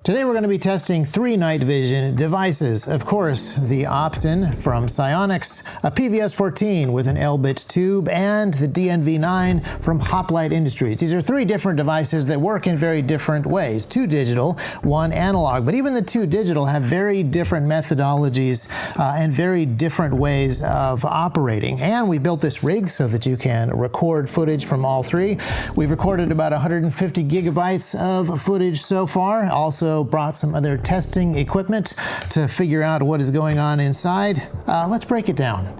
Today we're going to be testing 3 night vision devices. Of course, the Opsin from Psyonix, a PVS-14 with an Elbit tube, and the DNV9 from Hoplite Industries. These are 3 different devices that work in very different ways. 2 digital, 1 analog, but even the 2 digital have very different methodologies and very different ways of operating. And we built this rig so that you can record footage from all 3. We've recorded about 150 gigabytes of footage so far. Also brought some other testing equipment to figure out what is going on inside. Let's break it down.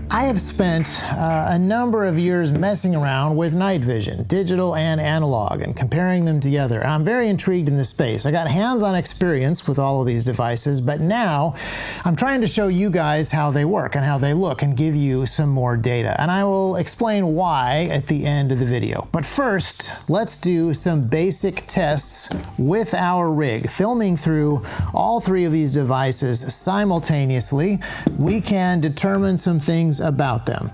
I have spent a number of years messing around with night vision, digital and analog, and comparing them together. And I'm very intrigued in this space. I got hands-on experience with all of these devices, but now I'm trying to show you guys how they work and how they look and give you some more data. And I will explain why at the end of the video. But first, let's do some basic tests with our rig. Filming through all 3 of these devices simultaneously, we can determine some things about them.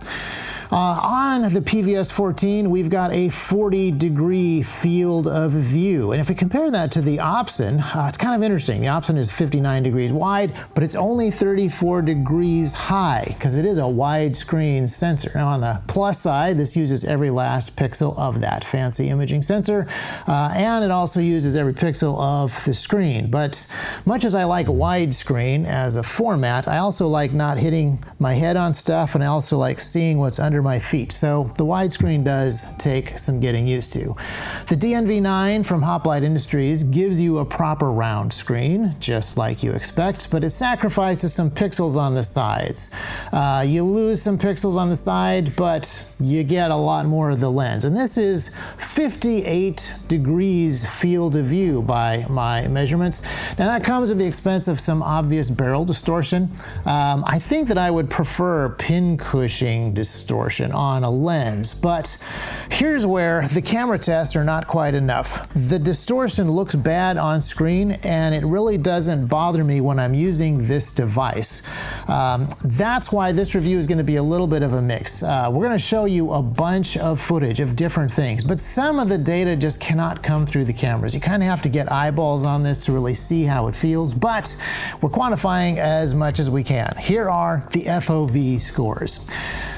On the PVS-14, we've got a 40-degree field of view. And if we compare that to the Opsin, it's kind of interesting. The Opsin is 59 degrees wide, but it's only 34 degrees high because it is a widescreen sensor. Now on the plus side, this uses every last pixel of that fancy imaging sensor, and it also uses every pixel of the screen. But much as I like widescreen as a format, I also like not hitting my head on stuff, and I also like seeing what's under my feet. So the widescreen does take some getting used to. The DNV9 from Hoplite Industries gives you a proper round screen, just like you expect, but it sacrifices some pixels on the sides. You lose some pixels on the side, but you get a lot more of the lens. And this is 58 degrees field of view by my measurements. Now that comes at the expense of some obvious barrel distortion. I think that I would prefer pin-cushioning distortion on a lens, but here's where the camera tests are not quite enough. The distortion looks bad on screen, and it really doesn't bother me when I'm using this device. That's why this review is going to be a little bit of a mix. We're going to show you a bunch of footage of different things, but some of the data just cannot come through the cameras. You kind of have to get eyeballs on this to really see how it feels, but we're quantifying as much as we can. Here are the FOV scores.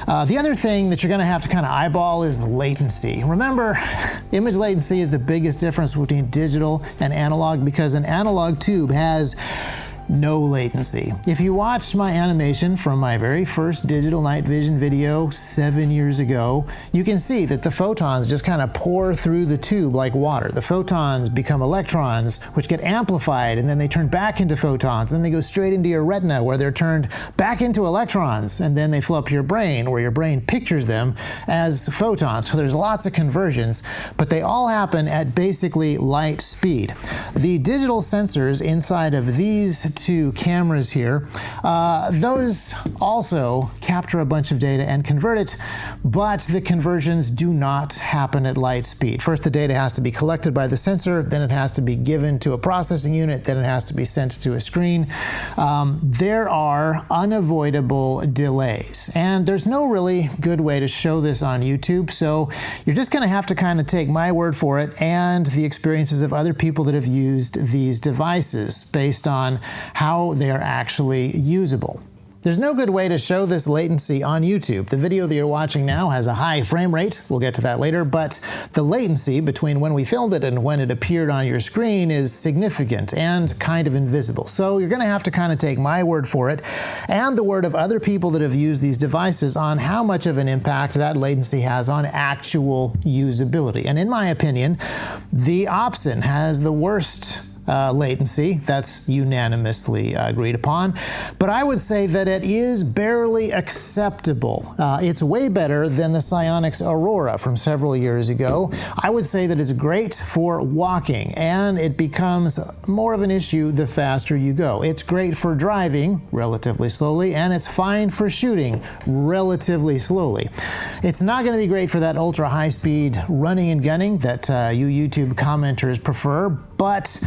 The other thing that you're going to have to kind of eyeball is latency. Remember, image latency is the biggest difference between digital and analog because an analog tube has no latency. If you watched my animation from my very first digital night vision video 7 years ago, you can see that the photons just kind of pour through the tube like water. The photons become electrons, which get amplified, and then they turn back into photons. Then they go straight into your retina, where they're turned back into electrons, and then they flow up to your brain, where your brain pictures them as photons. So there's lots of conversions, but they all happen at basically light speed. The digital sensors inside of these 2 cameras here, those also capture a bunch of data and convert it, but the conversions do not happen at light speed. First, the data has to be collected by the sensor, then it has to be given to a processing unit, then it has to be sent to a screen. There are unavoidable delays, and there's no really good way to show this on YouTube, so you're just going to have to kind of take my word for it and the experiences of other people that have used these devices based on how they are actually usable. There's no good way to show this latency on YouTube. The video that you're watching now has a high frame rate, we'll get to that later, but the latency between when we filmed it and when it appeared on your screen is significant and kind of invisible. So you're gonna have to kind of take my word for it and the word of other people that have used these devices on how much of an impact that latency has on actual usability. And in my opinion, the Opsin has the worst latency. That's unanimously agreed upon. But I would say that it is barely acceptable. It's way better than the Psyonix Aurora from several years ago. I would say that it's great for walking, and it becomes more of an issue the faster you go. It's great for driving relatively slowly, and it's fine for shooting relatively slowly. It's not going to be great for that ultra high speed running and gunning that you YouTube commenters prefer, but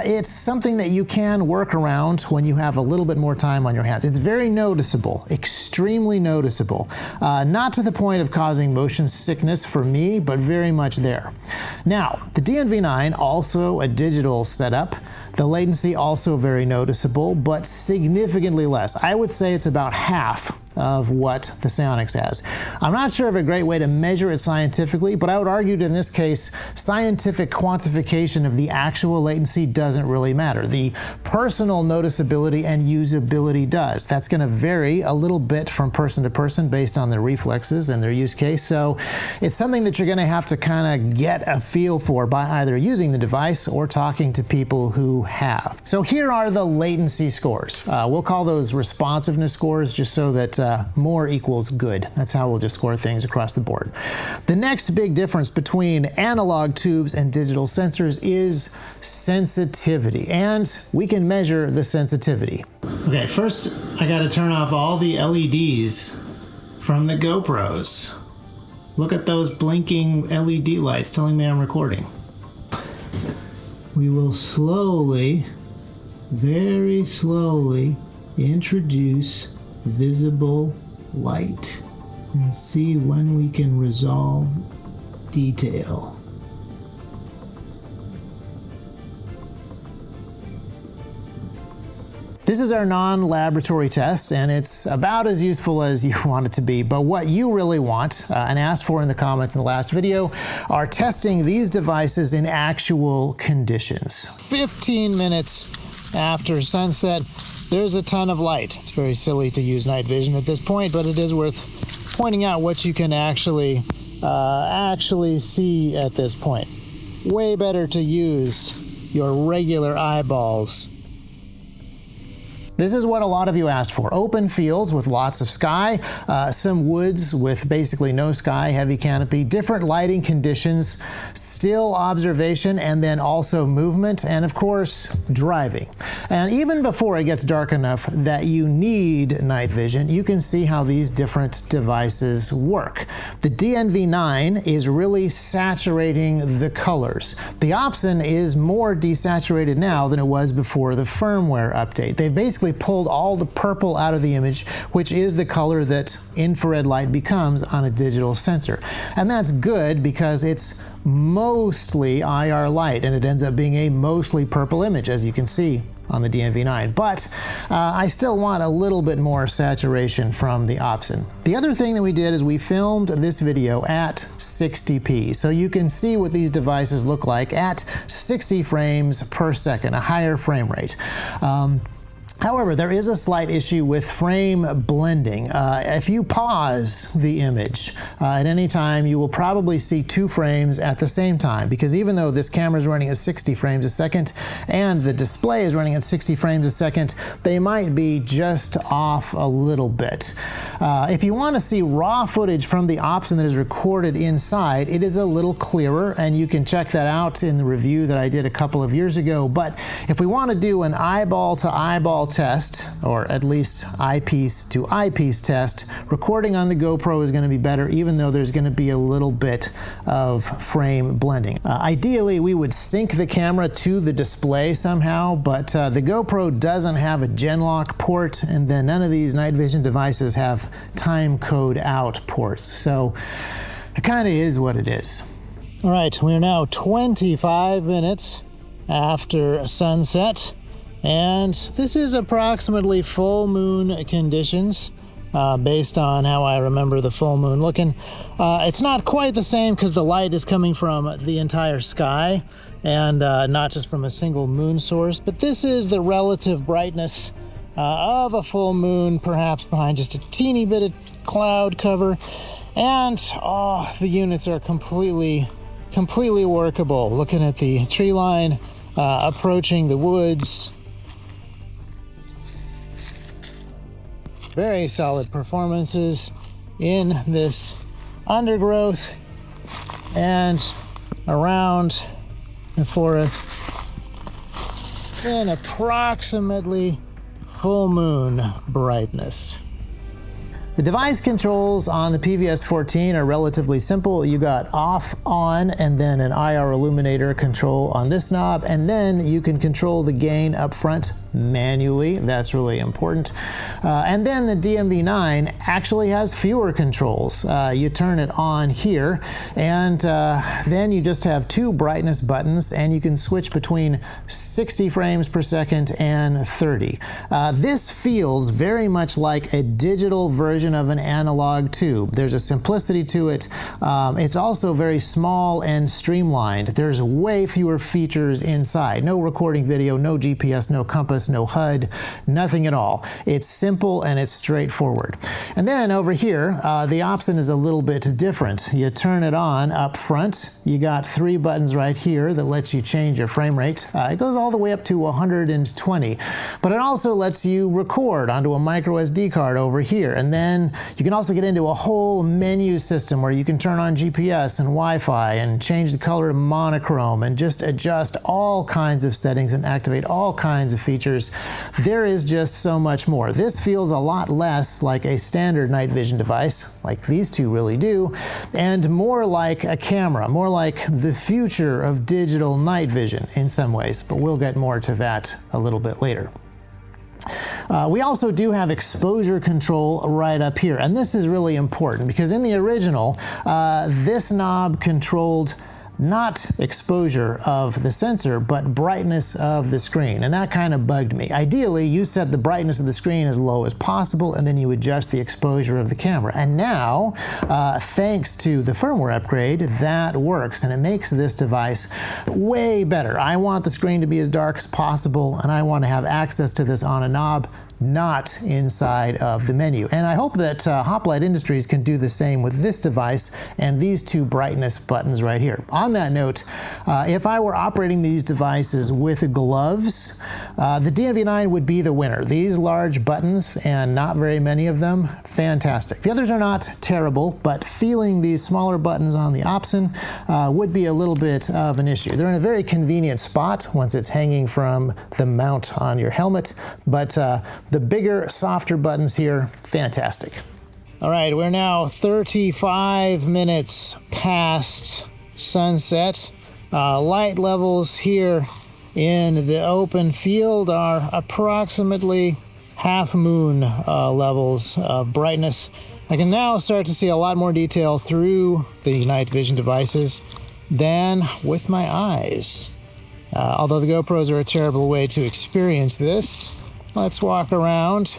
it's something that you can work around when you have a little bit more time on your hands. It's very noticeable, extremely noticeable. Not to the point of causing motion sickness for me, but very much there. Now, the DNV9, also a digital setup. The latency also very noticeable, but significantly less. I would say it's about half of what the Psionics has. I'm not sure of a great way to measure it scientifically, but I would argue that in this case, scientific quantification of the actual latency doesn't really matter. The personal noticeability and usability does. That's going to vary a little bit from person to person based on their reflexes and their use case. So it's something that you're going to have to kind of get a feel for by either using the device or talking to people who have. So here are the latency scores. We'll call those responsiveness scores just so that more equals good. That's how we'll just score things across the board. The next big difference between analog tubes and digital sensors is sensitivity, and we can measure the sensitivity. Okay, first I got to turn off all the LEDs from the GoPros. Look at those blinking LED lights telling me I'm recording. We will slowly, very slowly, introduce visible light and see when we can resolve detail. This is our non-laboratory test, and it's about as useful as you want it to be, but what you really want, and asked for in the comments in the last video, are testing these devices in actual conditions. 15 minutes after sunset, there's a ton of light. It's very silly to use night vision at this point, but it is worth pointing out what you can actually see at this point. Way better to use your regular eyeballs. This is what a lot of you asked for. Open fields with lots of sky, some woods with basically no sky, heavy canopy, different lighting conditions, still observation, and then also movement, and of course, driving. And even before it gets dark enough that you need night vision, you can see how these different devices work. The DNV9 is really saturating the colors. The Opsin is more desaturated now than it was before the firmware update. They've basically pulled all the purple out of the image, which is the color that infrared light becomes on a digital sensor. And that's good because it's mostly IR light, and it ends up being a mostly purple image, as you can see on the DNV9. But I still want a little bit more saturation from the Opsin. The other thing that we did is we filmed this video at 60p, so you can see what these devices look like at 60 frames per second, a higher frame rate. However, there is a slight issue with frame blending. If you pause the image at any time, you will probably see 2 frames at the same time, because even though this camera is running at 60 frames a second and the display is running at 60 frames a second, they might be just off a little bit. If you want to see raw footage from the Opsin that is recorded inside, it is a little clearer, and you can check that out in the review that I did a couple of years ago. But if we want to do an eyeball to eyeball test, or at least eyepiece to eyepiece test, recording on the GoPro is going to be better, even though there's going to be a little bit of frame blending. Ideally, we would sync the camera to the display somehow, but the GoPro doesn't have a Genlock port, and then none of these night vision devices have time code out ports. So it kind of is what it is. All right, we are now 25 minutes after sunset. And this is approximately full moon conditions, based on how I remember the full moon looking. It's not quite the same because the light is coming from the entire sky and not just from a single moon source, but this is the relative brightness of a full moon, perhaps behind just a teeny bit of cloud cover. And the units are completely workable. Looking at the tree line, approaching the woods. Very solid performances in this undergrowth and around the forest in approximately full moon brightness. The device controls on the PVS-14 are relatively simple. You got off, on, and then an IR illuminator control on this knob, and then you can control the gain up front manually. That's really important. And then the DMB9 actually has fewer controls. You turn it on here, and then you just have two brightness buttons, and you can switch between 60 frames per second and 30. This feels very much like a digital version of an analog tube. There's a simplicity to it. It's also very small and streamlined. There's way fewer features inside. No recording video, no GPS, no compass, no HUD, nothing at all. It's simple and it's straightforward. And then over here, the option is a little bit different. You turn it on up front. You got three buttons right here that lets you change your frame rate. It goes all the way up to 120, but it also lets you record onto a micro SD card over here. And then you can also get into a whole menu system where you can turn on GPS and Wi-Fi and change the color to monochrome and just adjust all kinds of settings and activate all kinds of features. There is just so much more. This feels a lot less like a standard night vision device, like these two really do, and more like a camera, more like the future of digital night vision in some ways, but we'll get more to that a little bit later. We also do have exposure control right up here, and this is really important because in the original, this knob controlled not exposure of the sensor, but brightness of the screen, and that kind of bugged me. Ideally, you set the brightness of the screen as low as possible, and then you adjust the exposure of the camera. And now, thanks to the firmware upgrade, that works, and it makes this device way better. I want the screen to be as dark as possible, and I want to have access to this on a knob, not inside of the menu. And I hope that Hoplite Industries can do the same with this device and these two brightness buttons right here. On that note, if I were operating these devices with gloves, the DMB9 would be the winner. These large buttons, and not very many of them, fantastic. The others are not terrible, but feeling these smaller buttons on the Opsin would be a little bit of an issue. They're in a very convenient spot once it's hanging from the mount on your helmet, but the bigger, softer buttons here, fantastic. All right, we're now 35 minutes past sunset. Light levels here in the open field are approximately half moon levels of brightness. I can now start to see a lot more detail through the night vision devices than with my eyes. Although the GoPros are a terrible way to experience this, let's walk around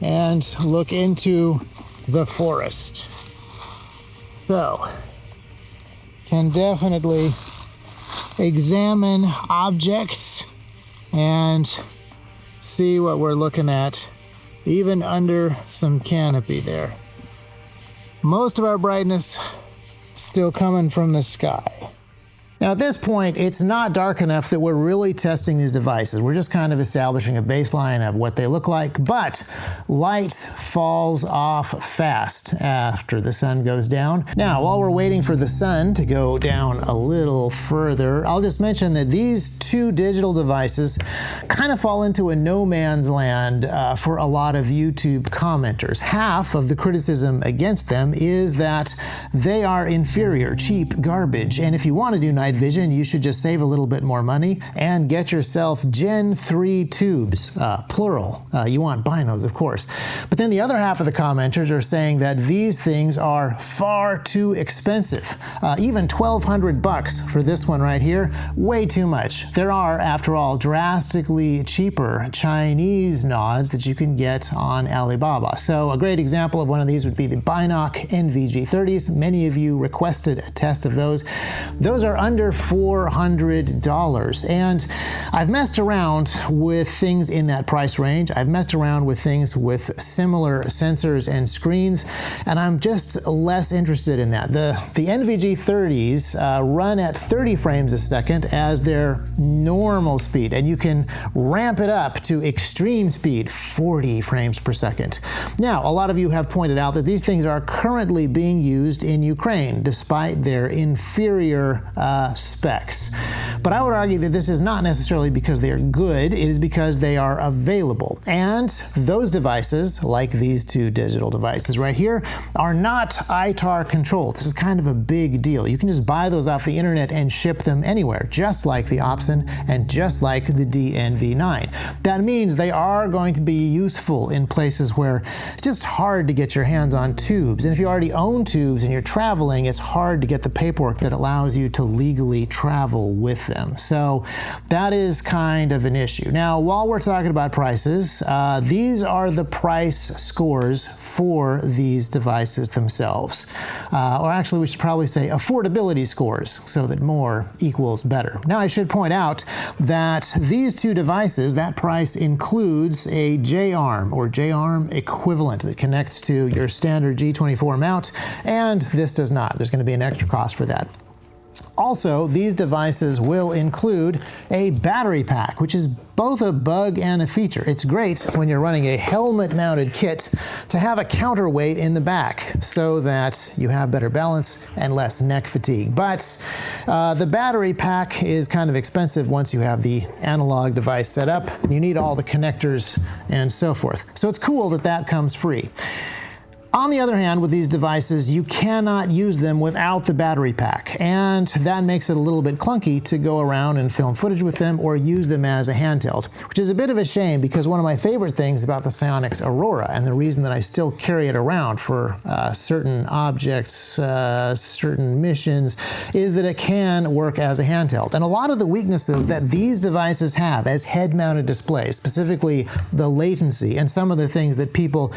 and look into the forest. So, can definitely examine objects and see what we're looking at, even under some canopy there. Most of our brightness still coming from the sky. Now at this point, it's not dark enough that we're really testing these devices. We're just kind of establishing a baseline of what they look like, but light falls off fast after the sun goes down. Now, while we're waiting for the sun to go down a little further, I'll just mention that these two digital devices kind of fall into a no man's land for a lot of YouTube commenters. Half of the criticism against them is that they are inferior, cheap garbage, and if you want to do night vision, you should just save a little bit more money and get yourself Gen 3 tubes, plural. You want binos, of course. But then the other half of the commenters are saying that these things are far too expensive. Even $1,200 for this one right here, way too much. There are, after all, drastically cheaper Chinese nods that you can get on Alibaba. So a great example of one of these would be the Binoc NVG30s. Many of you requested a test of those. Those are under $400, and I've messed around with things in that price range. I've messed around with things with similar sensors and screens, and I'm just less interested in that. The NVG30s run at 30 frames a second as their normal speed, and you can ramp it up to extreme speed, 40 frames per second. Now, a lot of you have pointed out that these things are currently being used in Ukraine, despite their inferior specs. But I would argue that this is not necessarily because they are good, it is because they are available. And those devices, like these two digital devices right here, are not ITAR controlled. This is kind of a big deal. You can just buy those off the internet and ship them anywhere, just like the Opsin and just like the DNV9. That means they are going to be useful in places where it's just hard to get your hands on tubes. And if you already own tubes and you're traveling, it's hard to get the paperwork that allows you to legally travel with them. So that is kind of an issue. Now, while we're talking about prices, these are the price scores for these devices themselves. Or actually, we should probably say affordability scores, so that more equals better. Now, I should point out that these two devices, that price includes a J-arm or J-arm equivalent that connects to your standard G24 mount, and this does not. There's going to be an extra cost for that. Also, these devices will include a battery pack, which is both a bug and a feature. It's great when you're running a helmet-mounted kit to have a counterweight in the back so that you have better balance and less neck fatigue. But the battery pack is kind of expensive once you have the analog device set up. You need all the connectors and so forth. So it's cool that that comes free. On the other hand, with these devices, you cannot use them without the battery pack, and that makes it a little bit clunky to go around and film footage with them or use them as a handheld, which is a bit of a shame because one of my favorite things about the Psionics Aurora, and the reason that I still carry it around for certain objects, certain missions, is that it can work as a handheld. And a lot of the weaknesses that these devices have as head-mounted displays, specifically the latency and some of the things that people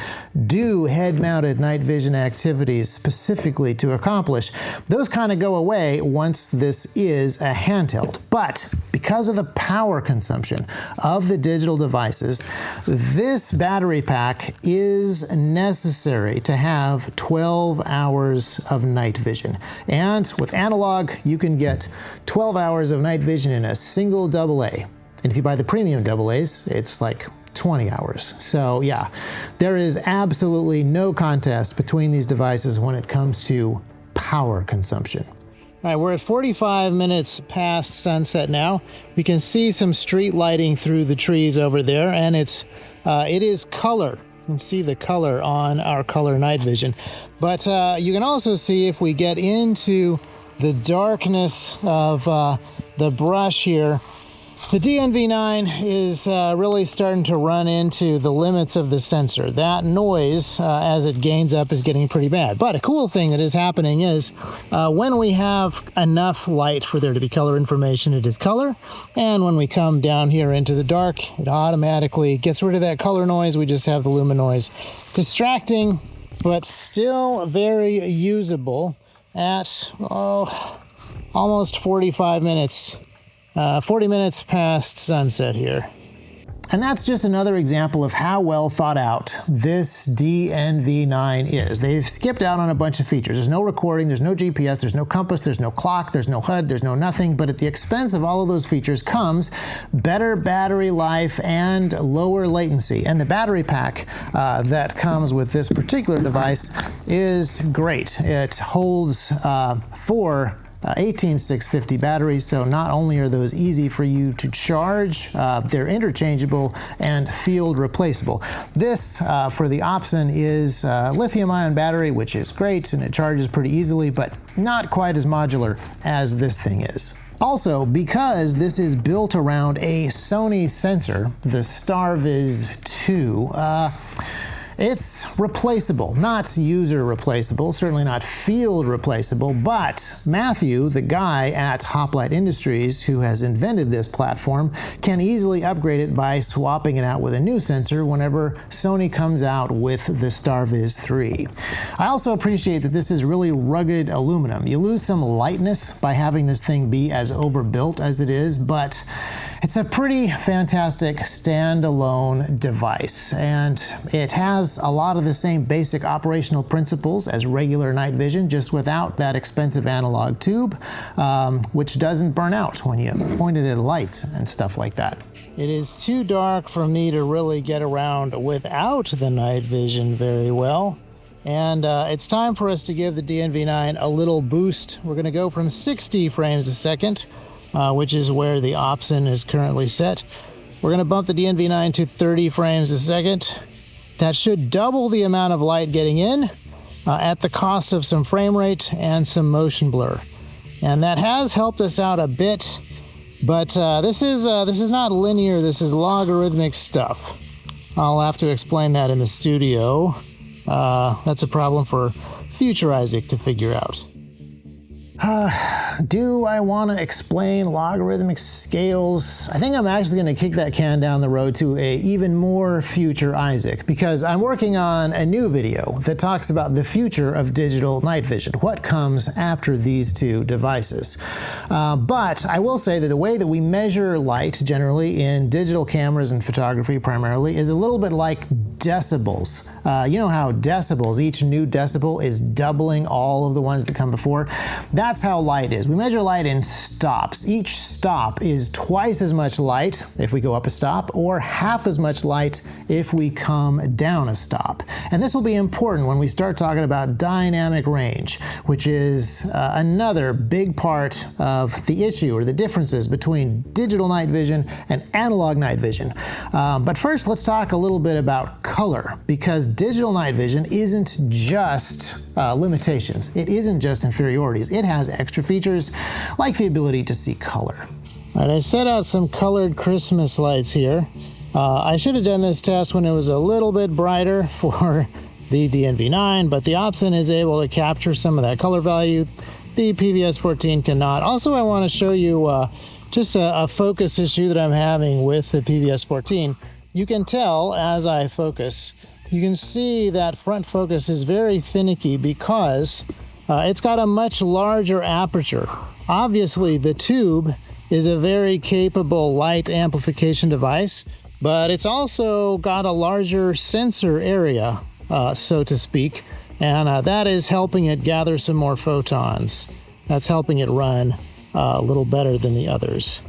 do head-mounted night vision activities specifically to accomplish, those kind of go away once this is a handheld. But because of the power consumption of the digital devices, this battery pack is necessary to have 12 hours of night vision. And with analog, you can get 12 hours of night vision in a single AA. And if you buy the premium AA's, it's like 20 hours. So yeah, there is absolutely no contest between these devices when it comes to power consumption. All right, we're at 45 minutes past sunset now. We can see some street lighting through the trees over there, and it is color. You can see the color on our color night vision. But you can also see, if we get into the darkness of the brush here, the DNV9 is really starting to run into the limits of the sensor. That noise, as it gains up, is getting pretty bad. But a cool thing that is happening is when we have enough light for there to be color information, it is color. And when we come down here into the dark, it automatically gets rid of that color noise. We just have the lumen noise. Distracting, but still very usable at, almost 45 minutes. 40 minutes past sunset here. And that's just another example of how well thought out this DNV9 is. They've skipped out on a bunch of features. There's no recording, there's no GPS, there's no compass, there's no clock, there's no HUD, there's no nothing, but at the expense of all of those features comes better battery life and lower latency. And the battery pack that comes with this particular device is great. It holds 4 18650 batteries, so not only are those easy for you to charge, they're interchangeable and field replaceable. This, for the Opsin, is lithium-ion battery, which is great, and it charges pretty easily, but not quite as modular as this thing is. Also, because this is built around a Sony sensor, the StarViz 2, it's replaceable, not user replaceable, certainly not field replaceable, but Matthew, the guy at Hoplite Industries who has invented this platform, can easily upgrade it by swapping it out with a new sensor whenever Sony comes out with the StarViz 3. I also appreciate that this is really rugged aluminum. You lose some lightness by having this thing be as overbuilt as it is, but it's a pretty fantastic standalone device, and it has a lot of the same basic operational principles as regular night vision, just without that expensive analog tube, which doesn't burn out when you point it at lights and stuff like that. It is too dark for me to really get around without the night vision very well. And it's time for us to give the DNV9 a little boost. We're going to go from 60 frames a second, which is where the option is currently set. We're going to bump the DNV9 to 30 frames a second. That should double the amount of light getting in at the cost of some frame rate and some motion blur. And that has helped us out a bit, but this is not linear, this is logarithmic stuff. I'll have to explain that in the studio. That's a problem for future Isaac to figure out. Do I want to explain logarithmic scales? I think I'm actually going to kick that can down the road to a even more future Isaac, because I'm working on a new video that talks about the future of digital night vision, what comes after these two devices. But I will say that the way that we measure light generally in digital cameras and photography primarily is a little bit like decibels. You know how decibels, each new decibel is doubling all of the ones that come before? That's how light is. We measure light in stops. Each stop is twice as much light if we go up a stop, or half as much light if we come down a stop. And this will be important when we start talking about dynamic range, which is another big part of the issue or the differences between digital night vision and analog night vision. But first, let's talk a little bit about color, because digital night vision isn't just limitations. It isn't just inferiorities. It has extra features like the ability to see color. All right, I set out some colored Christmas lights here. I should have done this test when it was a little bit brighter for the DNV9, but the option is able to capture some of that color value. The PVS-14 cannot. Also, I want to show you just a focus issue that I'm having with the PVS-14. You can tell as I focus, you can see that front focus is very finicky because it's got a much larger aperture. Obviously, the tube is a very capable light amplification device, but it's also got a larger sensor area, so to speak, and that is helping it gather some more photons. That's helping it run a little better than the others.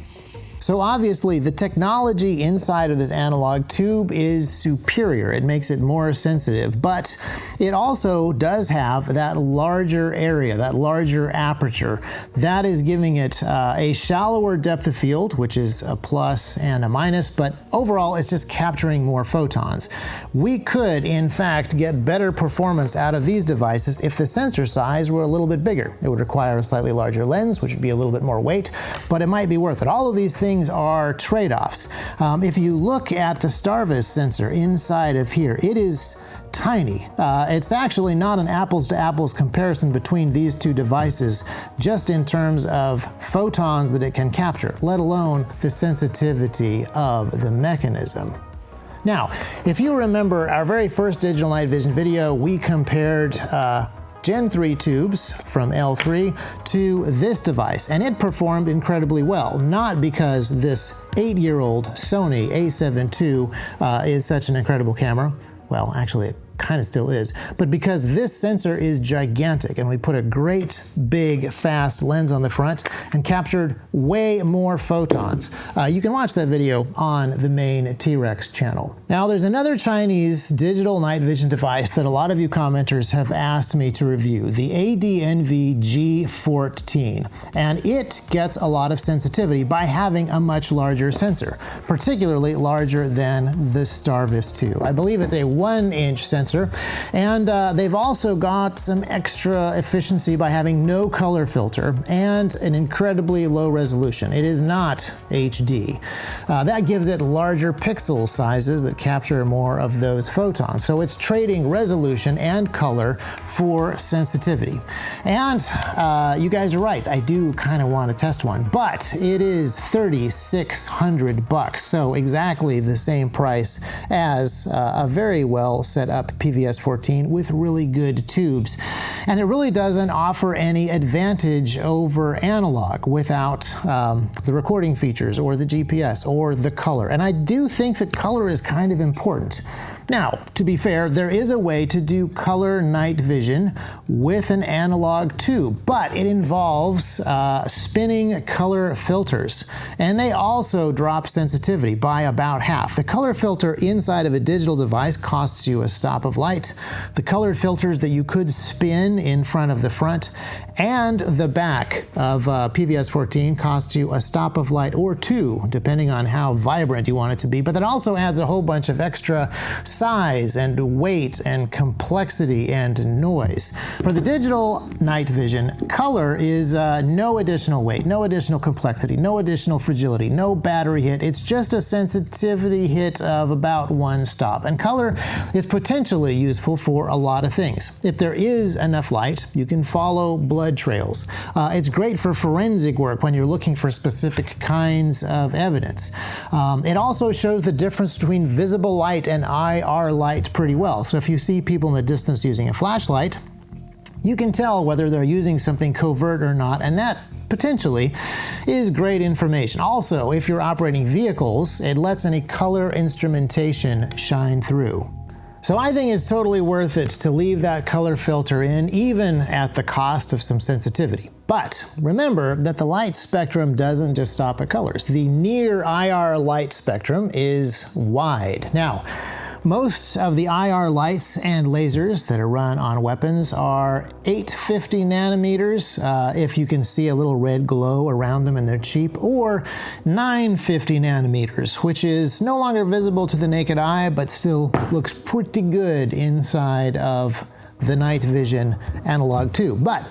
So obviously the technology inside of this analog tube is superior. It makes it more sensitive, but it also does have that larger area, that larger aperture. That is giving it a shallower depth of field, which is a plus and a minus, but overall it's just capturing more photons. We could, in fact, get better performance out of these devices if the sensor size were a little bit bigger. It would require a slightly larger lens, which would be a little bit more weight, but it might be worth it. All of these things are trade-offs. If you look at the Starvis sensor inside of here, it is tiny. It's actually not an apples to apples comparison between these two devices, just in terms of photons that it can capture, let alone the sensitivity of the mechanism. Now, if you remember our very first digital night vision video, we compared Gen 3 tubes from L3 to this device, and it performed incredibly well, not because this 8-year-old Sony A7 II is such an incredible camera. Well, actually it kind of still is, but because this sensor is gigantic and we put a great big fast lens on the front and captured way more photons. You can watch that video on the main T-Rex channel. Now there's another Chinese digital night vision device that a lot of you commenters have asked me to review, the ADNV G14, and it gets a lot of sensitivity by having a much larger sensor, particularly larger than the Starvis 2. I believe it's a 1-inch sensor. And they've also got some extra efficiency by having no color filter and an incredibly low resolution. It is not HD. That gives it larger pixel sizes that capture more of those photons. So it's trading resolution and color for sensitivity. And you guys are right, I do kind of want to test one, but it is $3,600, so exactly the same price as a very well set up PVS-14 with really good tubes. And it really doesn't offer any advantage over analog without the recording features or the GPS or the color. And I do think that color is kind of important. Now, to be fair, there is a way to do color night vision with an analog tube, but it involves spinning color filters, and they also drop sensitivity by about half. The color filter inside of a digital device costs you a stop of light. The colored filters that you could spin in front of the front and the back of PVS 14 costs you a stop of light or two, depending on how vibrant you want it to be, but that also adds a whole bunch of extra size and weight and complexity and noise. For the digital night vision, color is no additional weight, no additional complexity, no additional fragility, no battery hit. It's just a sensitivity hit of about 1 stop. And color is potentially useful for a lot of things. If there is enough light, you can follow blood trails. It's great for forensic work when you're looking for specific kinds of evidence. It also shows the difference between visible light and IR light pretty well. So if you see people in the distance using a flashlight, you can tell whether they're using something covert or not, and that potentially is great information. Also, if you're operating vehicles, it lets any color instrumentation shine through. So I think it's totally worth it to leave that color filter in, even at the cost of some sensitivity. But remember that the light spectrum doesn't just stop at colors. The near IR light spectrum is wide. Now, most of the IR lights and lasers that are run on weapons are 850 nanometers, if you can see a little red glow around them and they're cheap, or 950 nanometers, which is no longer visible to the naked eye, but still looks pretty good inside of the night vision analog tube. But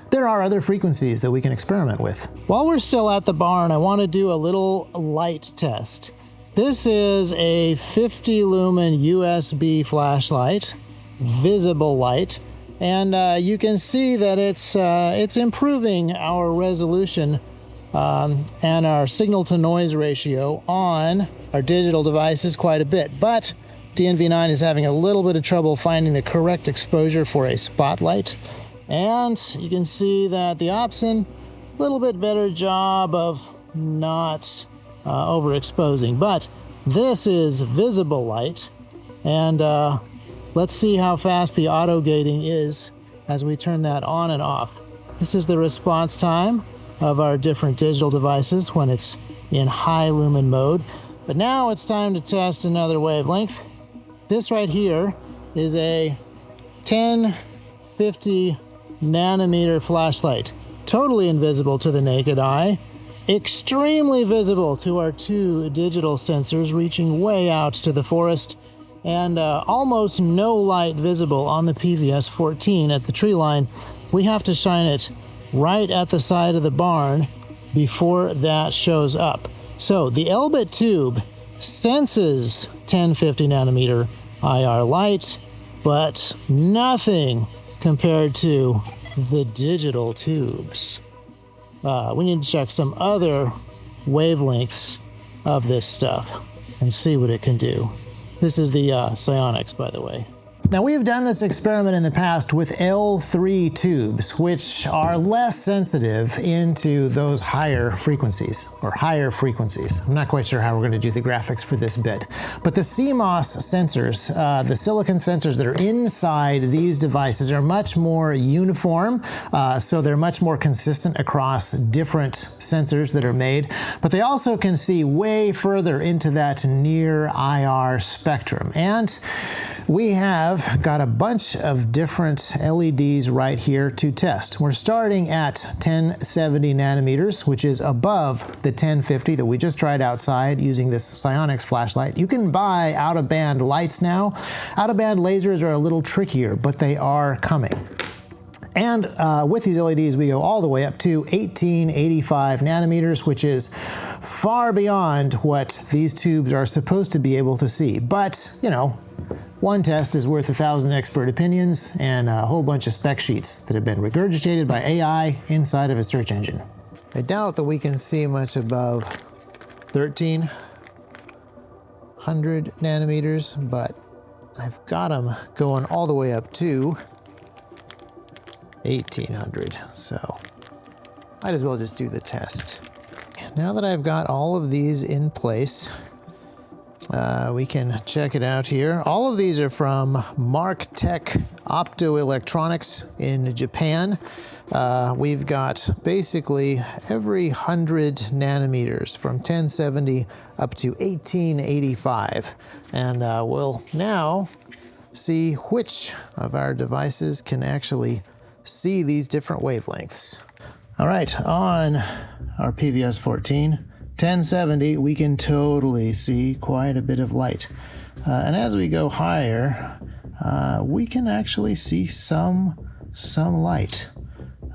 there are other frequencies that we can experiment with. While we're still at the barn, I want to do a little light test. This is a 50 lumen USB flashlight, visible light, and you can see that it's improving our resolution and our signal to noise ratio on our digital devices quite a bit. But DNV9 is having a little bit of trouble finding the correct exposure for a spotlight. And you can see that the Opsin, a little bit better job of not overexposing, but this is visible light, and let's see how fast the auto gating is as we turn that on and off. This is the response time of our different digital devices when it's in high lumen mode. But now it's time to test another wavelength. This right here is a 1050 nanometer flashlight, totally invisible to the naked eye, extremely visible to our 2 digital sensors reaching way out to the forest, and almost no light visible on the PVS 14 at the tree line. We have to shine it right at the side of the barn before that shows up. So the Elbit tube senses 1050 nanometer IR light, but nothing compared to the digital tubes. We need to check some other wavelengths of this stuff and see what it can do. This is the Psionics, by the way. Now, we've done this experiment in the past with L3 tubes, which are less sensitive into those higher frequencies, I'm not quite sure how we're going to do the graphics for this bit. But the CMOS sensors, the silicon sensors that are inside these devices are much more uniform, so they're much more consistent across different sensors that are made, but they also can see way further into that near IR spectrum. And we have got a bunch of different LEDs right here to test. We're starting at 1070 nanometers, which is above the 1050 that we just tried outside using this Psionics flashlight. You can buy out-of-band lights now. Out-of-band lasers are a little trickier, but they are coming. And with these LEDs, we go all the way up to 1885 nanometers, which is far beyond what these tubes are supposed to be able to see. But, you know, one test is worth 1,000 expert opinions and a whole bunch of spec sheets that have been regurgitated by AI inside of a search engine. I doubt that we can see much above 1,300 nanometers, but I've got them going all the way up to 1,800, so might as well just do the test. Now that I've got all of these in place, We can check it out here. All of these are from Mark Tech Optoelectronics in Japan. We've got basically every 100 nanometers from 1070 up to 1885. And we'll now see which of our devices can actually see these different wavelengths. All right, on our PVS 14, 1070, we can totally see quite a bit of light. And as we go higher, we can actually see some light.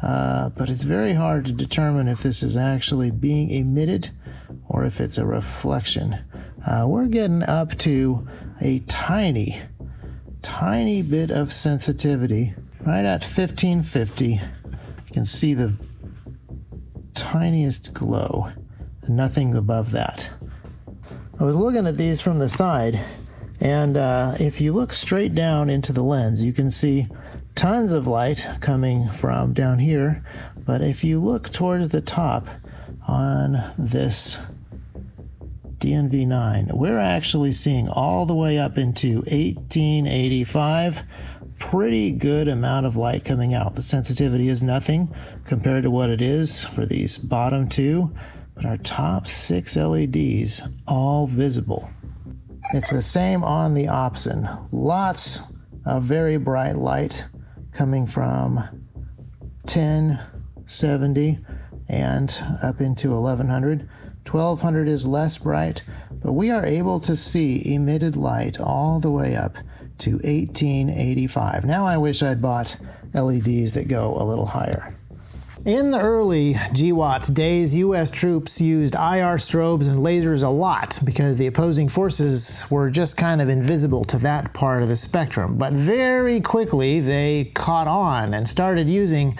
But it's very hard to determine if this is actually being emitted or if it's a reflection. We're getting up to a tiny bit of sensitivity. Right at 1550, you can see the tiniest glow, nothing above that. I was looking at these from the side, and if you look straight down into the lens, you can see tons of light coming from down here, but if you look towards the top on this DNV9, we're actually seeing all the way up into 1885. Pretty good amount of light coming out. The sensitivity is nothing compared to what it is for these bottom two, but our top 6 LEDs all visible. It's the same on the Opsin. Lots of very bright light coming from 1070 and up into 1100. 1200 is less bright, but we are able to see emitted light all the way up to 1885. Now I wish I'd bought LEDs that go a little higher. In the early GWAT days, US troops used IR strobes and lasers a lot because the opposing forces were just kind of invisible to that part of the spectrum. But very quickly they caught on and started using,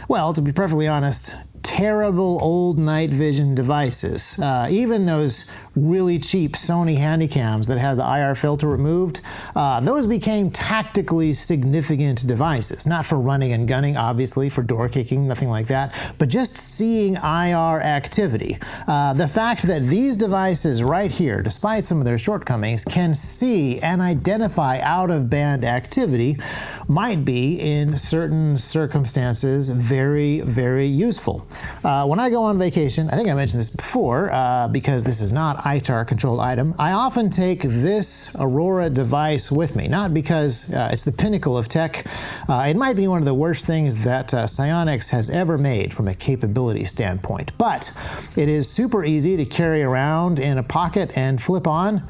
well, to be perfectly honest, terrible old night vision devices. Even those really cheap Sony Handycams that had the IR filter removed, those became tactically significant devices. Not for running and gunning, obviously, for door kicking, nothing like that, but just seeing IR activity. The fact that these devices right here, despite some of their shortcomings, can see and identify out-of-band activity might be, in certain circumstances, very, very useful. When I go on vacation, I think I mentioned this before, because this is not ITAR controlled item, I often take this Aurora device with me, not because it's the pinnacle of tech. It might be one of the worst things that Psyonix has ever made from a capability standpoint, but it is super easy to carry around in a pocket and flip on.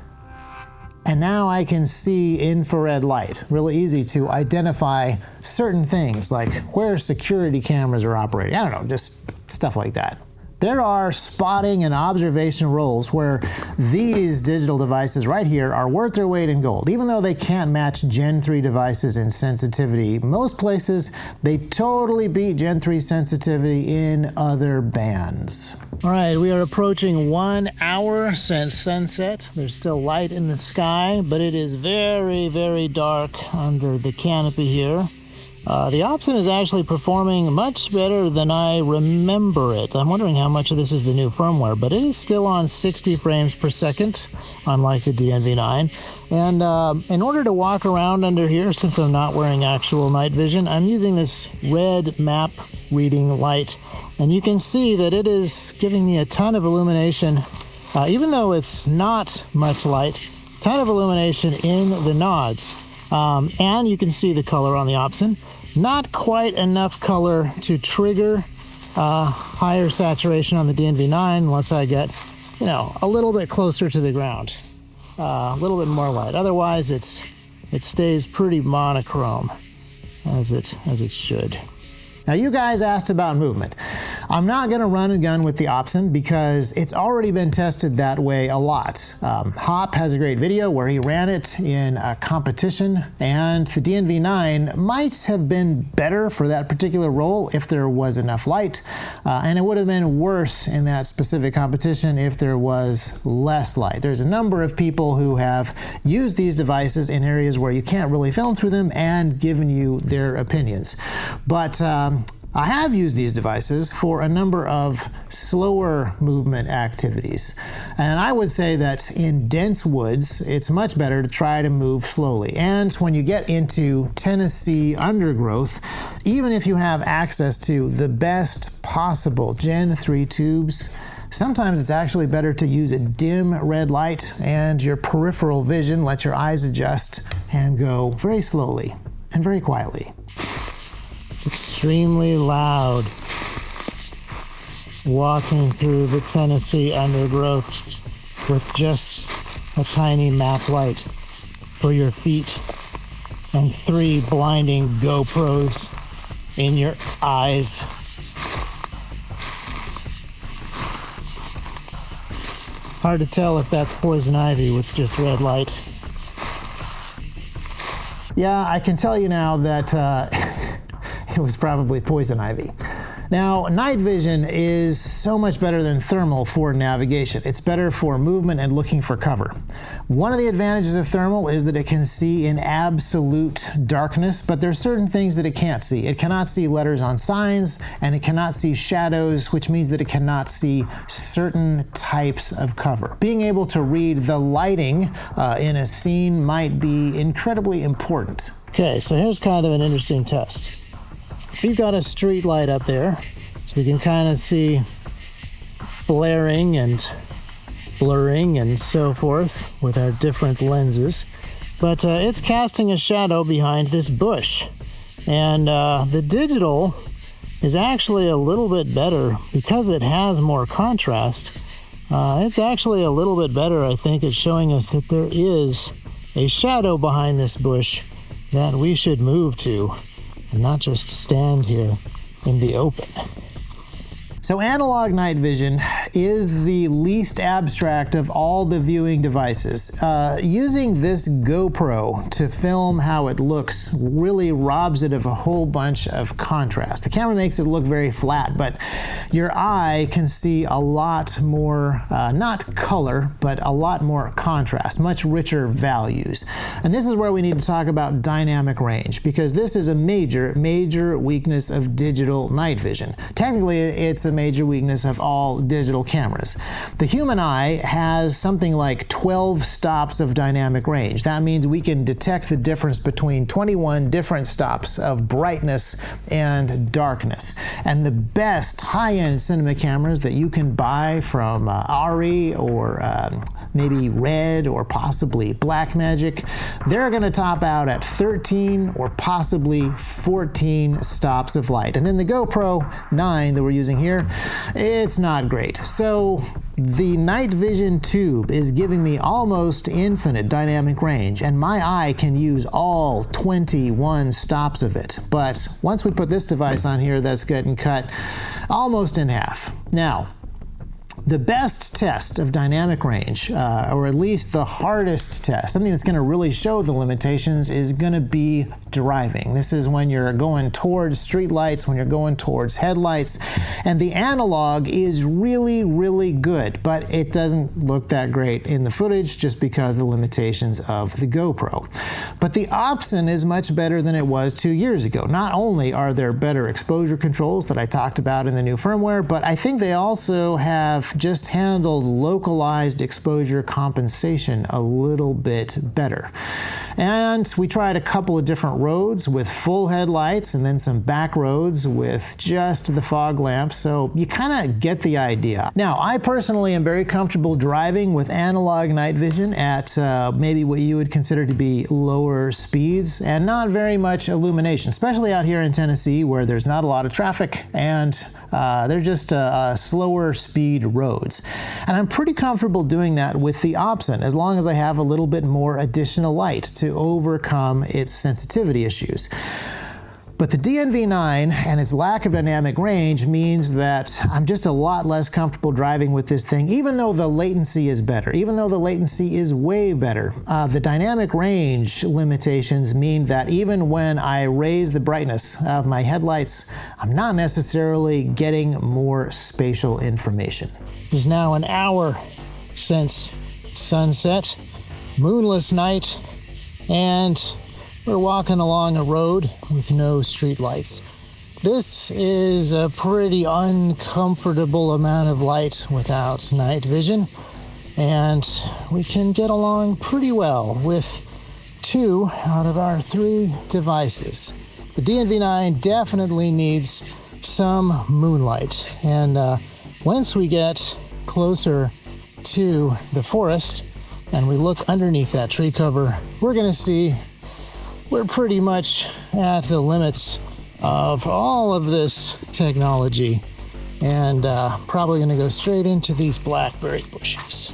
And now I can see infrared light. Really easy to identify certain things like where security cameras are operating. I don't know, just stuff like that. There are spotting and observation roles where these digital devices right here are worth their weight in gold. Even though they can't match Gen 3 devices in sensitivity, most places they totally beat Gen 3 sensitivity in other bands. All right, we are approaching 1 hour since sunset. There's still light in the sky, but it is very, very dark under the canopy here. The Opsin is actually performing much better than I remember it. I'm wondering how much of this is the new firmware, but it is still on 60 frames per second, unlike the DNV9. And in order to walk around under here, since I'm not wearing actual night vision, I'm using this red map reading light. And you can see that it is giving me a ton of illumination, even though it's not much light, ton of illumination in the nods. And you can see the color on the Opsin. Not quite enough color to trigger higher saturation on the DNV9 unless I get, you know, a little bit closer to the ground. A little bit more light. Otherwise, it stays pretty monochrome, as it should. Now, you guys asked about movement. I'm not going to run and gun with the Opsin because it's already been tested that way a lot. Hop has a great video where he ran it in a competition, and the DNV9 might have been better for that particular role if there was enough light, and it would have been worse in that specific competition if there was less light. There's a number of people who have used these devices in areas where you can't really film through them and given you their opinions. But I have used these devices for a number of slower movement activities, and I would say that in dense woods, it's much better to try to move slowly. And when you get into Tennessee undergrowth, even if you have access to the best possible Gen 3 tubes, sometimes it's actually better to use a dim red light and your peripheral vision, let your eyes adjust and go very slowly and very quietly. It's extremely loud walking through the Tennessee undergrowth with just a tiny map light for your feet and 3 blinding GoPros in your eyes. Hard to tell if that's poison ivy with just red light. Yeah, I can tell you now that it was probably poison ivy. Now, night vision is so much better than thermal for navigation. It's better for movement and looking for cover. One of the advantages of thermal is that it can see in absolute darkness, but there's certain things that it can't see. It cannot see letters on signs, and it cannot see shadows, which means that it cannot see certain types of cover. Being able to read the lighting in a scene might be incredibly important. Okay, so here's kind of an interesting test. We've got a street light up there, so we can kind of see flaring and blurring and so forth with our different lenses. But it's casting a shadow behind this bush. And the digital is actually a little bit better because it has more contrast. It's actually a little bit better, I think, at showing us that there is a shadow behind this bush that we should move to and not just stand here in the open. So analog night vision is the least abstract of all the viewing devices. Using this GoPro to film how it looks really robs it of a whole bunch of contrast. The camera makes it look very flat, but your eye can see a lot more, not color, but a lot more contrast, much richer values. And this is where we need to talk about dynamic range, because this is a major weakness of digital night vision. Technically, it's a major weakness of all digital cameras. The human eye has something like 12 stops of dynamic range. That means we can detect the difference between 21 different stops of brightness and darkness. And the best high-end cinema cameras that you can buy from Ari or maybe Red or possibly Blackmagic, they're going to top out at 13 or possibly 14 stops of light. And then the GoPro 9 that we're using here, it's not great. So the night vision tube is giving me almost infinite dynamic range, and my eye can use all 21 stops of it. But once we put this device on here, that's getting cut almost in half. Now, the best test of dynamic range, or at least the hardest test, something that's going to really show the limitations, is going to be driving. This is when you're going towards streetlights, when you're going towards headlights, and the analog is really good, but it doesn't look that great in the footage just because of the limitations of the GoPro. But the Opsin is much better than it was 2 years ago. Not only are there better exposure controls that I talked about in the new firmware, but I think they also have just handled localized exposure compensation a little bit better. And we tried a couple of different roads with full headlights and then some back roads with just the fog lamp, so you kind of get the idea. Now, I personally am very comfortable driving with analog night vision at maybe what you would consider to be lower speeds and not very much illumination, especially out here in Tennessee where there's not a lot of traffic and they're just slower speed roads. And I'm pretty comfortable doing that with the Opsin as long as I have a little bit more additional light to overcome its sensitivity issues. But the DNV9 and its lack of dynamic range means that I'm just a lot less comfortable driving with this thing, even though the latency is better, even though the latency is way better. The dynamic range limitations mean that even when I raise the brightness of my headlights, I'm not necessarily getting more spatial information. It is now an hour since sunset, moonless night, and we're walking along a road with no street lights. This is a pretty uncomfortable amount of light without night vision, and we can get along pretty well with 2 out of our 3 devices. The DNV9 definitely needs some moonlight, and once we get closer to the forest and we look underneath that tree cover, we're going to see we're pretty much at the limits of all of this technology, and probably going to go straight into these blackberry bushes.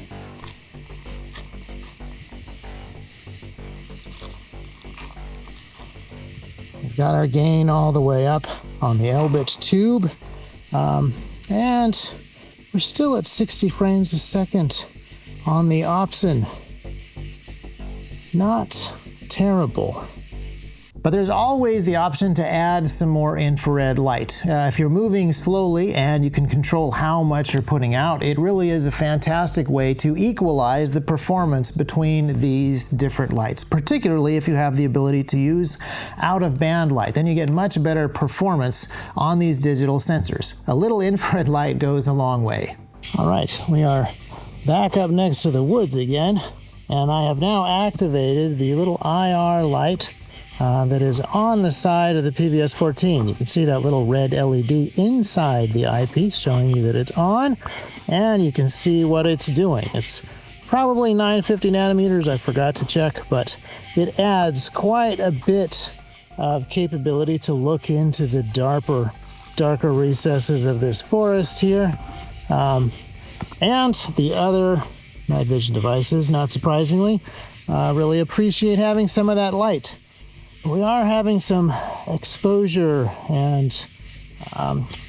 We've got our gain all the way up on the Elbit tube, and we're still at 60 frames a second on the Opsin. Not terrible. But there's always the option to add some more infrared light. If you're moving slowly and you can control how much you're putting out, it really is a fantastic way to equalize the performance between these different lights, particularly if you have the ability to use out-of-band light. Then you get much better performance on these digital sensors. A little infrared light goes a long way. All right, we are back up next to the woods again, and I have now activated the little IR light that is on the side of the PVS-14. You can see that little red LED inside the eyepiece showing you that it's on, and you can see what it's doing. It's probably 950 nanometers, I forgot to check, but it adds quite a bit of capability to look into the darker recesses of this forest here. And the other night vision devices, not surprisingly, really appreciate having some of that light. We are having some exposure and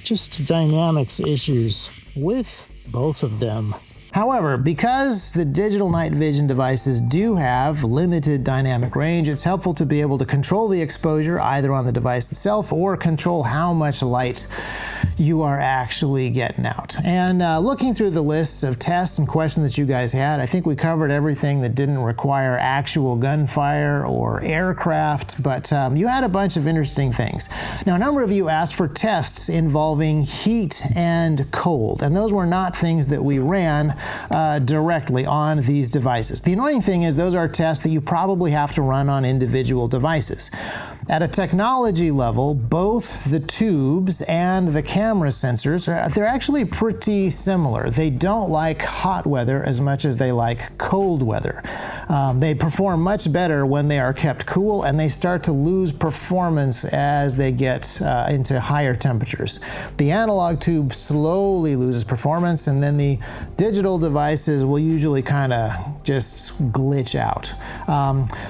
just dynamics issues with both of them. However, because the digital night vision devices do have limited dynamic range, it's helpful to be able to control the exposure either on the device itself or control how much light you are actually getting out. And looking through the lists of tests and questions that you guys had, I think we covered everything that didn't require actual gunfire or aircraft, but you had a bunch of interesting things. Now, a number of you asked for tests involving heat and cold, and those were not things that we ran directly on these devices. The annoying thing is those are tests that you probably have to run on individual devices. At a technology level, both the tubes and the camera sensors, they're actually pretty similar. They don't like hot weather as much as they like cold weather. They perform much better when they are kept cool, and they start to lose performance as they get into higher temperatures. The analog tube slowly loses performance, and then the digital devices will usually kind of just glitch out.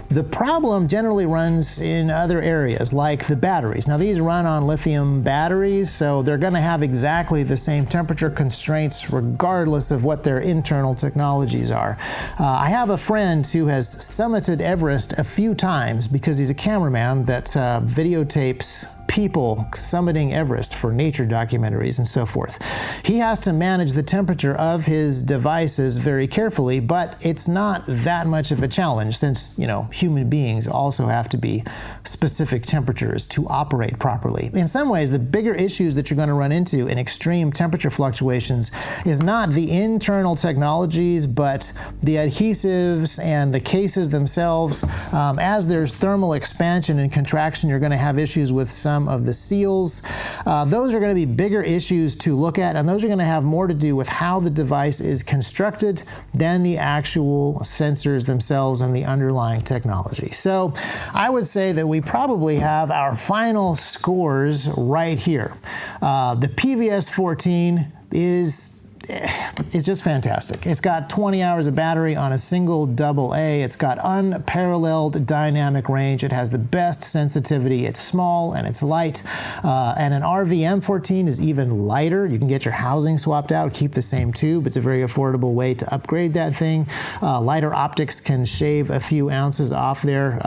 The problem generally runs in other areas, like the batteries. Now, these run on lithium batteries, so they're going to have exactly the same temperature constraints regardless of what their internal technologies are. I have a friend who has summited Everest a few times because he's a cameraman that videotapes people summiting Everest for nature documentaries and so forth. He has to manage the temperature of his devices very carefully, but it's not that much of a challenge since, you know, human beings also have to be specific temperatures to operate properly. In some ways, the bigger issues that you're going to run into in extreme temperature fluctuations is not the internal technologies, but the adhesives and the cases themselves. As there's thermal expansion and contraction, you're going to have issues with some of the seals. Those are going to be bigger issues to look at, and those are going to have more to do with how the device is constructed than the actual sensors themselves and the underlying technology. So I would say that we probably have our final scores right here. The PVS-14 is just fantastic. It's got 20 hours of battery on a single AA. It's got unparalleled dynamic range. It has the best sensitivity. It's small and it's light. And an RVM14 is even lighter. You can get your housing swapped out, keep the same tube. It's a very affordable way to upgrade that thing. Lighter optics can shave a few ounces off there.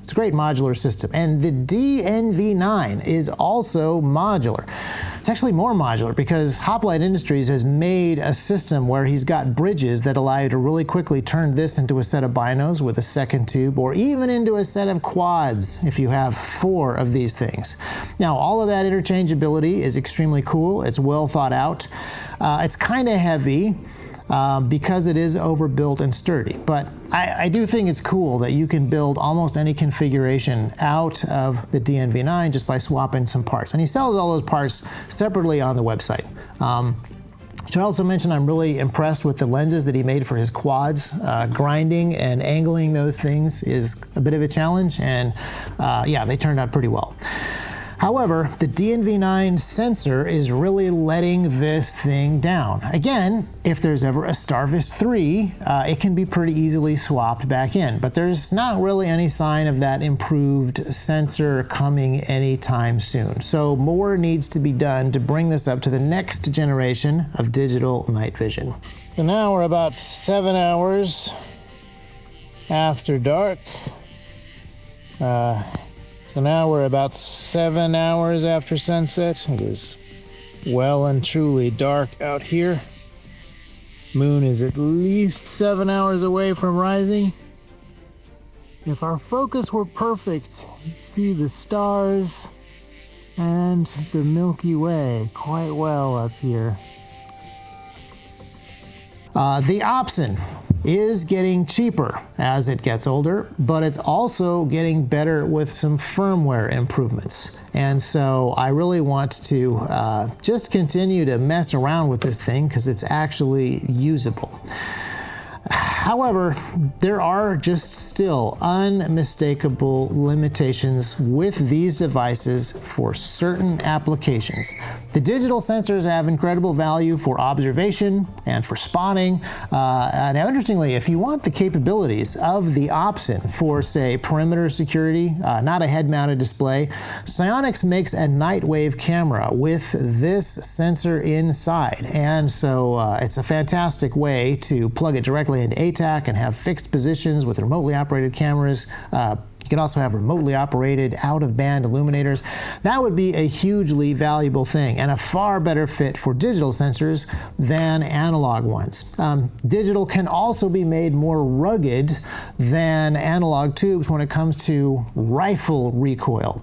It's a great modular system. And the DNV9 is also modular. It's actually more modular because Hoplite Industries has made a system where he's got bridges that allow you to really quickly turn this into a set of binos with a second tube, or even into a set of quads if you have 4 of these things. Now, all of that interchangeability is extremely cool. It's well thought out. It's kind of heavy because it is overbuilt and sturdy, but I do think it's cool that you can build almost any configuration out of the DNV9 just by swapping some parts. And he sells all those parts separately on the website. Should also mention I'm really impressed with the lenses that he made for his quads. Grinding and angling those things is a bit of a challenge, and yeah, they turned out pretty well. However, the DNV9 sensor is really letting this thing down. Again, if there's ever a Starvis 3, it can be pretty easily swapped back in, but there's not really any sign of that improved sensor coming anytime soon. So more needs to be done to bring this up to the next generation of digital night vision. So now we're about 7 hours after dark. So now we're about 7 hours after sunset. It is well and truly dark out here. Moon is at least 7 hours away from rising. If our focus were perfect, you'd see the stars and the Milky Way quite well up here. The Opsin is getting cheaper as it gets older, but it's also getting better with some firmware improvements. And so I really want to just continue to mess around with this thing because it's actually usable. However, there are just still unmistakable limitations with these devices for certain applications. The digital sensors have incredible value for observation and for spotting. Now, interestingly, if you want the capabilities of the Opsin for, say, perimeter security, not a head-mounted display, Psyonix makes a night wave camera with this sensor inside. And so it's a fantastic way to plug it directly into ATAC and have fixed positions with remotely operated cameras. You can also have remotely operated out-of-band illuminators. That would be a hugely valuable thing and a far better fit for digital sensors than analog ones. Digital can also be made more rugged than analog tubes when it comes to rifle recoil.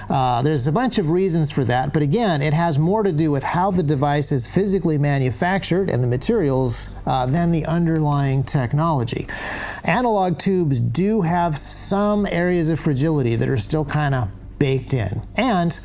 There's a bunch of reasons for that, but again, it has more to do with how the device is physically manufactured and the materials than the underlying technology. Analog tubes do have some areas of fragility that are still kind of baked in. And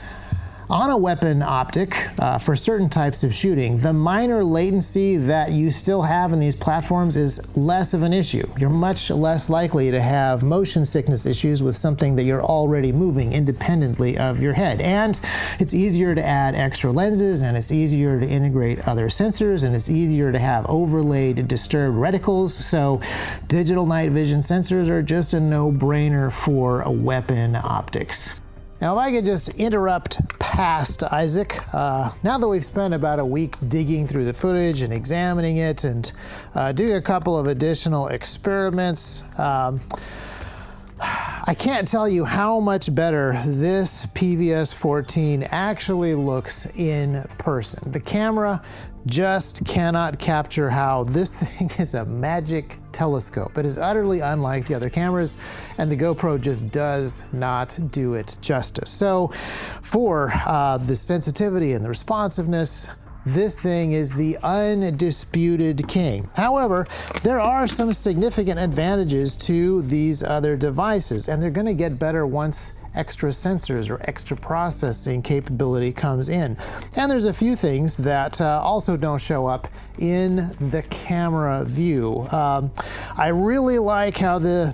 on a weapon optic, for certain types of shooting, the minor latency that you still have in these platforms is less of an issue. You're much less likely to have motion sickness issues with something that you're already moving independently of your head. And it's easier to add extra lenses, and it's easier to integrate other sensors, and it's easier to have overlaid disturbed reticles. So digital night vision sensors are just a no-brainer for weapon optics. Now, if I could just interrupt past Isaac, now that we've spent about a week digging through the footage and examining it and doing a couple of additional experiments, I can't tell you how much better this PVS-14 actually looks in person. The camera just cannot capture how this thing is a magic telescope. It is utterly unlike the other cameras, and the GoPro just does not do it justice. So for the sensitivity and the responsiveness, this thing is the undisputed king. However, there are some significant advantages to these other devices, and they're going to get better once extra sensors or extra processing capability comes in. And there's a few things that also don't show up in the camera view. I really like how the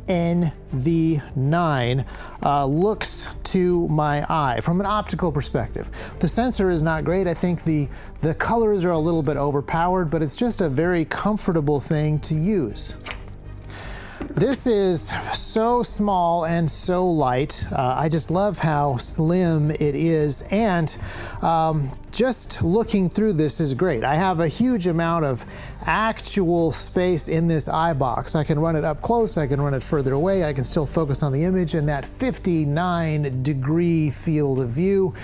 DNV9 looks to my eye from an optical perspective. The sensor is not great. I think the colors are a little bit overpowered, but it's just a very comfortable thing to use. This is so small and so light. I just love how slim it is, and just looking through this is great. I have a huge amount of actual space in this eye box. I can run it up close, I can run it further away, I can still focus on the image in that 59-degree field of view.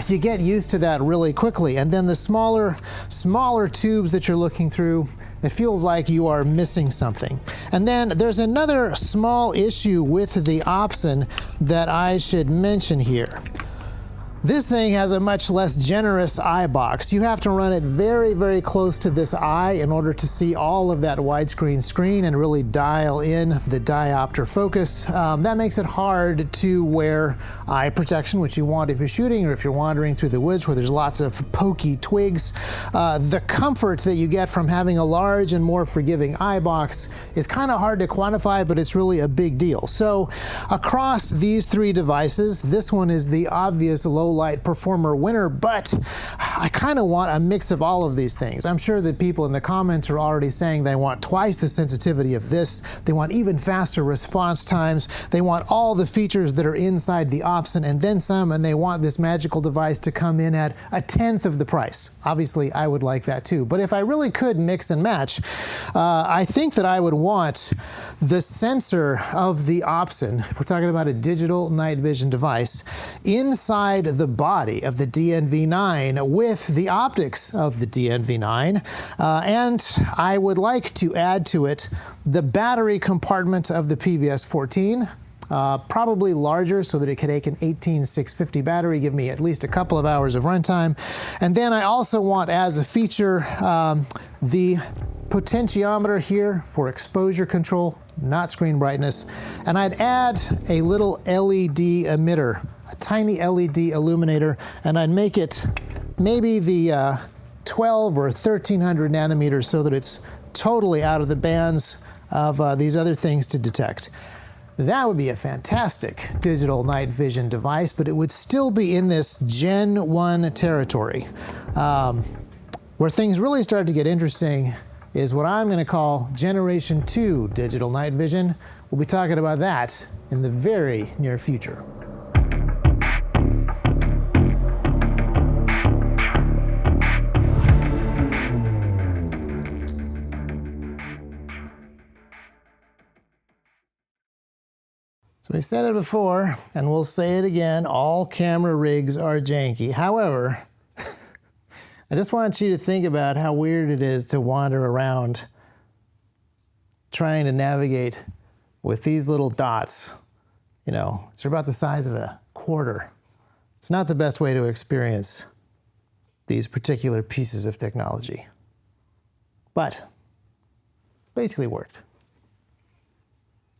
you get used to that really quickly. And then the smaller tubes that you're looking through, it feels like you are missing something. And then there's another small issue with the Opsin that I should mention here. This thing has a much less generous eye box. You have to run it very, very close to this eye in order to see all of that widescreen screen and really dial in the diopter focus. That makes it hard to wear eye protection, which you want if you're shooting or if you're wandering through the woods where there's lots of pokey twigs. The comfort that you get from having a large and more forgiving eye box is kind of hard to quantify, but it's really a big deal. So across these three devices, this one is the obvious low light performer winner, but I kind of want a mix of all of these things. I'm sure that people in the comments are already saying they want twice the sensitivity of this, they want even faster response times, they want all the features that are inside the Opsin and then some, and they want this magical device to come in at 1/10 of the price. Obviously, I would like that too, but if I really could mix and match, I think that I would want the sensor of the Opsin, if we're talking about a digital night vision device, inside the body of the DNV9 with the optics of the DNV9, and I would like to add to it the battery compartment of the PVS-14, probably larger so that it could take an 18650 battery, give me at least a couple of hours of runtime. And then I also want as a feature the potentiometer here for exposure control, not screen brightness, and I'd add a little LED emitter, a tiny LED illuminator, and I'd make it maybe the 12 or 1300 nanometers so that it's totally out of the bands of these other things to detect. That would be a fantastic digital night vision device, but it would still be in this Gen 1 territory. Where things really start to get interesting is what I'm going to call Generation 2 digital night vision. We'll be talking about that in the very near future. So we've said it before, and we'll say it again, all camera rigs are janky. However, I just want you to think about how weird it is to wander around trying to navigate with these little dots. You know, it's about the size of a quarter. It's not the best way to experience these particular pieces of technology. But basically worked.